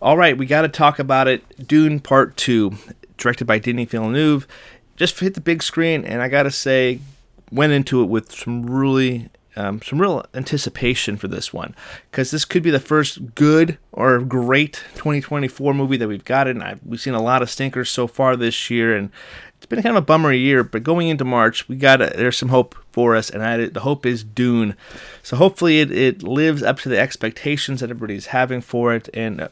All right, we got to talk about it. Dune Part 2, directed by Denis Villeneuve. Just hit the big screen, and I got to say, went into it with some real anticipation for this one, because this could be the first good or great 2024 movie that we've gotten. We've seen a lot of stinkers so far this year, and it's been kind of a bummer year, but going into March, there's some hope for us, and the hope is Dune. So hopefully it lives up to the expectations that everybody's having for it, and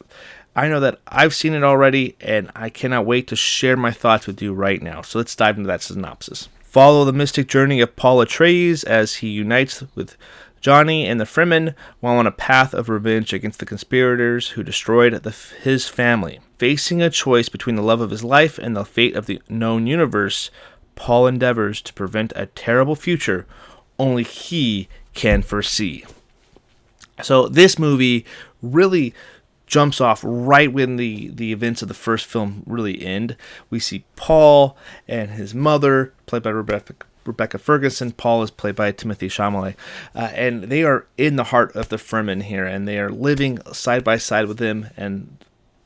I know that I've seen it already, and I cannot wait to share my thoughts with you right now. So let's dive into that synopsis. Follow the mystic journey of Paul Atreides as he unites with Johnny and the Fremen while on a path of revenge against the conspirators who destroyed his family. Facing a choice between the love of his life and the fate of the known universe, Paul endeavors to prevent a terrible future only he can foresee. So this movie really jumps off right when the events of the first film really end. We see Paul and his mother, played by Rebecca Ferguson. Paul is played by Timothee Chalamet. And they are in the heart of the Fremen here, and they are living side by side with him. And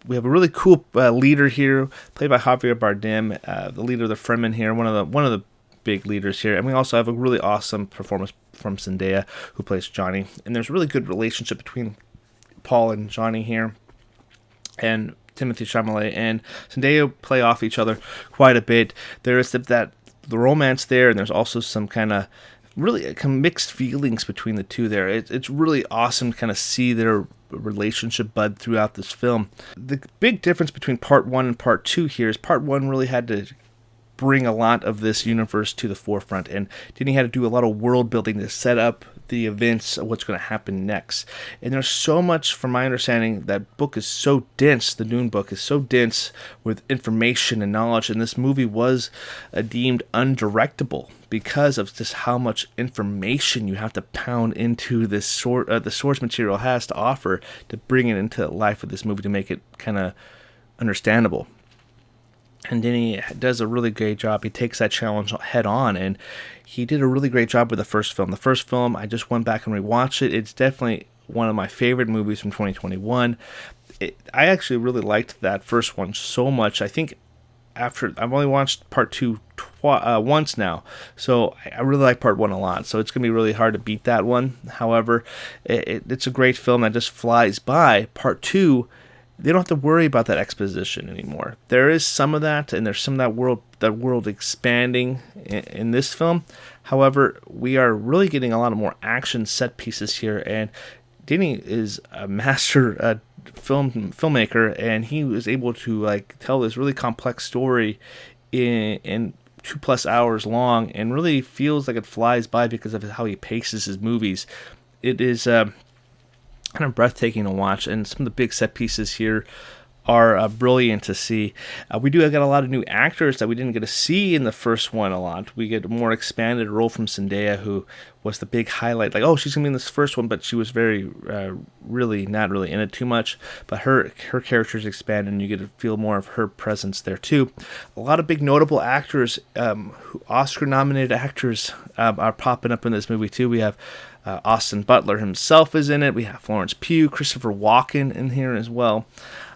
we have a really cool leader here, played by Javier Bardem, the leader of the Fremen here, one of the big leaders here. And we also have a really awesome performance from Zendaya, who plays Johnny. And there's a really good relationship between Paul and Johnny here, and Timothée Chalamet and Zendaya play off each other quite a bit. There is the romance there, and there's also some kind of really mixed feelings between the two there. It's really awesome to kind of see their relationship bud throughout this film. The big difference between Part 1 and Part 2 here is Part 1 really had to bring a lot of this universe to the forefront, and Denis had to do a lot of world building to set up the events of what's going to happen next. And there's so much, from my understanding, that book is so dense, the Dune book is so dense with information and knowledge, and this movie was deemed undirectable because of just how much information you have to pound into the source material has to offer to bring it into life with this movie to make it kind of understandable. And Denis does a really great job. He takes that challenge head on, and he did a really great job with the first film. The first film, I just went back and rewatched it. It's definitely one of my favorite movies from 2021. I actually really liked that first one so much. I think I've only watched Part 2 once now, so I really like Part 1 a lot. So it's going to be really hard to beat that one. However, it's a great film that just flies by. Part 2, they don't have to worry about that exposition anymore. There is some of that, and there's some of that world expanding in this film. However, we are really getting a lot of more action set pieces here, and Denis is a master filmmaker, and he was able to tell this really complex story in 2+ hours long, and really feels like it flies by because of how he paces his movies. It is kind of breathtaking to watch, and some of the big set pieces here are brilliant to see. We do get a lot of new actors that we didn't get to see in the first one a lot. We get a more expanded role from Zendaya, who was the big highlight. She's going to be in this first one, but she was really not really in it too much. But her character's expanded, and you get to feel more of her presence there too. A lot of big notable actors, Oscar-nominated actors, are popping up in this movie too. We have Austin Butler himself is in it. We have Florence Pugh, Christopher Walken in here as well,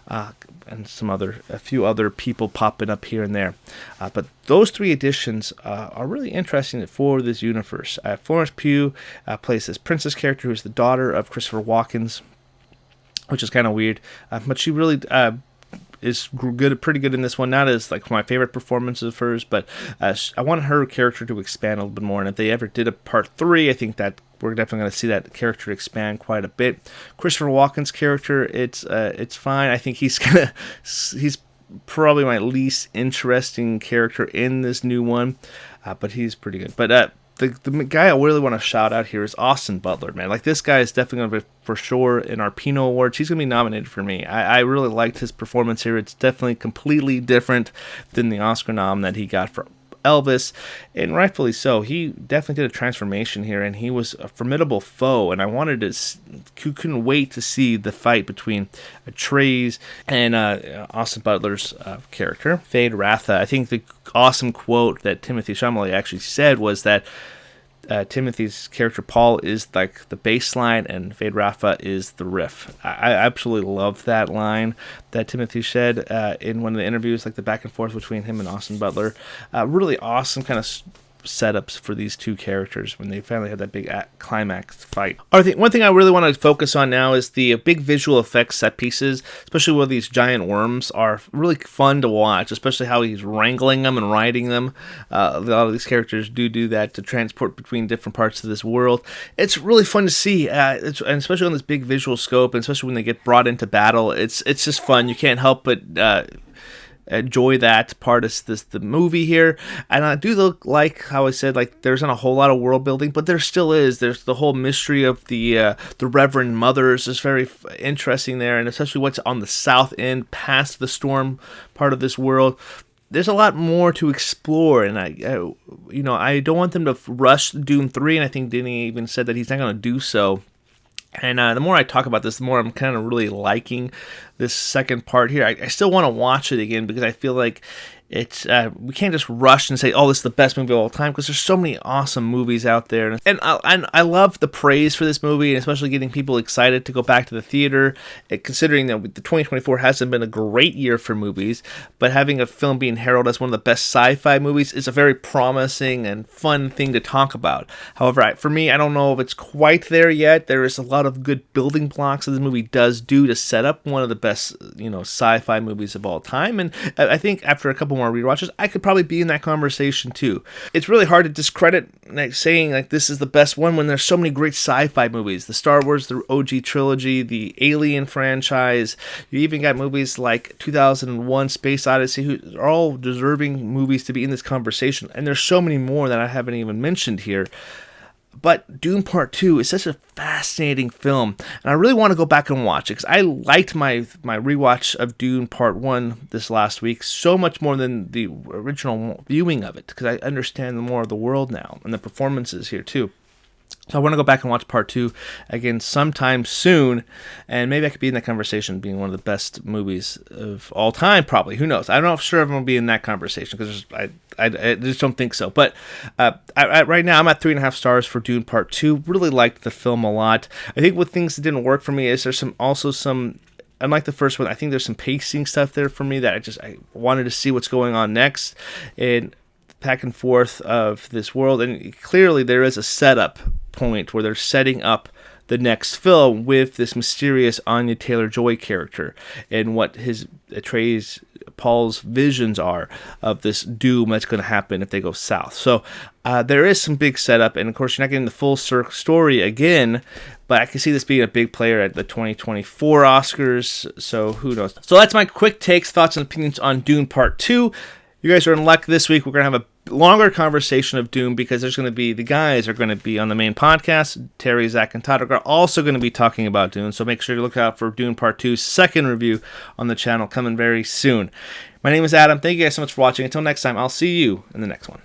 and a few other people popping up here and there. But those three additions are really interesting for this universe. Florence Pugh plays this princess character who's the daughter of Christopher Walken's, which is kind of weird, but she really is pretty good in this one. Not as my favorite performance of hers, but I want her character to expand a little bit more. And if they ever did a Part 3, I think that we're definitely going to see that character expand quite a bit. Christopher Walken's character, it's fine. I think he's probably my least interesting character in this new one, but he's pretty good. But the guy I really want to shout out here is Austin Butler, man. This guy is definitely going to be for sure in our Pinot Awards. He's going to be nominated for me. I really liked his performance here. It's definitely completely different than the Oscar nom that he got for Elvis, and rightfully so. He definitely did a transformation here, and he was a formidable foe, and I couldn't wait to see the fight between Atreides and Austin Butler's character, Fade Ratha. I think the awesome quote that Timothée Chalamet actually said was that Timothy's character Paul is like the bass line and Fade Rafa is the riff. I absolutely love that line that Timothy said in one of the interviews, like the back and forth between him and Austin Butler. Really awesome kind of setups for these two characters when they finally had that big climax fight. One thing I really want to focus on now is the big visual effects set pieces, especially where these giant worms are really fun to watch, especially how he's wrangling them and riding them. A lot of these characters do that to transport between different parts of this world. It's really fun to see, and especially on this big visual scope, and especially when they get brought into battle. It's just fun. You can't help but enjoy that part of the movie here. And I do look like how I said, like, there's not a whole lot of world building, but there still is. There's the whole mystery of the Reverend Mothers is very interesting there, and especially what's on the south end past the storm part of this world. There's a lot more to explore, and I don't want them to rush Dune 3, and I think Denis even said that he's not going to do so. And the more I talk about this, the more I'm kind of really liking this second part here. I still want to watch it again because I feel like it's we can't just rush and say, oh, this is the best movie of all time, because there's so many awesome movies out there. And I love the praise for this movie, and especially getting people excited to go back to the theater, considering that the 2024 hasn't been a great year for movies, but having a film being heralded as one of the best sci-fi movies is a very promising and fun thing to talk about. However, for me, I don't know if it's quite there yet. There is a lot of good building blocks that this movie does do to set up one of the best, sci-fi movies of all time. And I think after a couple more rewatches, I could probably be in that conversation too. It's really hard to discredit saying like this is the best one when there's so many great sci-fi movies. The Star Wars, the OG trilogy, the Alien franchise. You even got movies like 2001: Space Odyssey, who are all deserving movies to be in this conversation. And there's so many more that I haven't even mentioned here. But Dune Part 2 is such a fascinating film, and I really want to go back and watch it, because I liked my rewatch of Dune Part 1 this last week so much more than the original viewing of it, because I understand more of the world now, and the performances here too. So I want to go back and watch Part 2 again sometime soon, and maybe I could be in that conversation being one of the best movies of all time, probably. Who knows? I'm not sure if I'm going to be in that conversation, because I just don't think so. But right now I'm at 3.5 stars for Dune Part 2. Really liked the film a lot. I think what things that didn't work for me is there's some unlike the first one, I think there's some pacing stuff there for me that I wanted to see what's going on next, and back and forth of this world. And clearly there is a setup point where they're setting up the next film with this mysterious Anya Taylor-Joy character and what Paul's visions are of this doom that's going to happen if they go south. So there is some big setup, and of course you're not getting the full story again, but I can see this being a big player at the 2024 Oscars, so who knows. So that's my quick takes, thoughts, and opinions on Dune Part 2. You guys are in luck this week. We're going to have a longer conversation of Dune, because the guys are going to be on the main podcast. Terry, Zach, and Todd are also going to be talking about Dune, so make sure to look out for Dune Part 2's second review on the channel coming very soon. My name is Adam. Thank you guys so much for watching. Until next time, I'll see you in the next one.